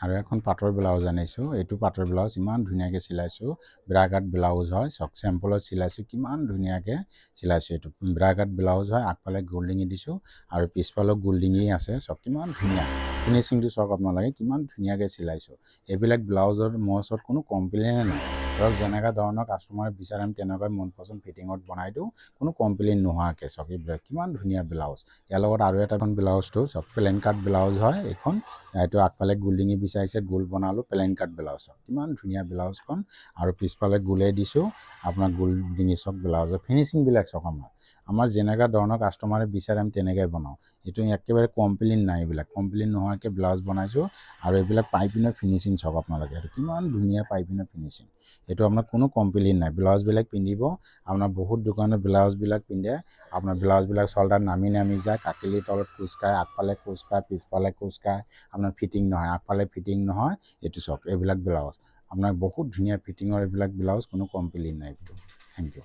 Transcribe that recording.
আৰু এখন পাটৰ ব্লাউজ আনিছোঁ। এইটো পাটৰ ব্লাউজ ইমান ধুনীয়াকৈ চিলাইছোঁ। ব্ৰাগাট ব্লাউজ হয়, চক চেম্পলত চিলাইছোঁ, কিমান ধুনীয়াকৈ চিলাইছোঁ। এইটো ব্ৰাগাট ব্লাউজ হয়, আগফালে গোল্ডিঙি দিছোঁ আৰু পিছফালেও গোল্ডিঙি আছে। চব কিমান ধুনীয়া ফিনিচিংটো চাওক আপোনালোকে, কিমান ধুনীয়াকৈ চিলাইছোঁ। এইবিলাক ব্লাউজৰ মোৰ ওচৰত কোনো কমপ্লেইনে নাই। ধৰক যেনেকুৱা ধৰণৰ কাষ্টমাৰে বিচাৰে আমি তেনেকৈ মন পচন্দ ফিটিঙত বনাই দিওঁ, কোনো কমপ্লেইন নোহোৱাকৈ। চক এইবিলাক কিমান ধুনীয়া ব্লাউজ। ইয়াৰ লগত আৰু এটা ব্লাউজটো চব প্লেন কাট ব্লাউজ হয়। এইখন এইটো আগফালে গোল্ডিঙি বিচাৰিছে, গোল বনালোঁ, প্লেন কাট ব্লাউজ। কিমান ধুনীয়া ব্লাউজখন আৰু পিছফালে গোলেই দিছোঁ আপোনাৰ গোল্ডিঙি। চক ব্লাউজৰ ফিনিচিংবিলাক চাওক। আমাৰ যেনেকুৱা ধৰণৰ কাষ্টমাৰে বিচাৰে আমি তেনেকৈ বনাওঁ। এইটো একেবাৰে কমপ্লেইন নাই, এইবিলাক কমপ্লেইন নোহোৱাকৈ ব্লাউজ বনাইছোঁ। আৰু এইবিলাক পাইপিনৰ ফিনিচিং চাওক আপোনালোকে, এইটো কিমান ধুনীয়া পাইপিনৰ ফিনিচিং। এইটো আপোনাৰ কোনো কমপ্লেইন নাই। ব্লাউজবিলাক পিন্ধিব আপোনাৰ বহুত দোকানৰ ব্লাউজবিলাক পিন্ধে আপোনাৰ ব্লাউজবিলাক চল্ডাৰ নামি নামি যায়, কাকিলি তলত কোচ খায়, আগফালে কোচ খায়, পিছফালে কোচ খায়, আপোনাৰ ফিটিং নহয়, আগফালে ফিটিং নহয়। এইটো চাওক এইবিলাক ব্লাউজ আপোনাৰ বহুত ধুনীয়া ফিটিঙৰ এইবিলাক ব্লাউজ, কোনো কমপ্লেইন নাই। Thank U.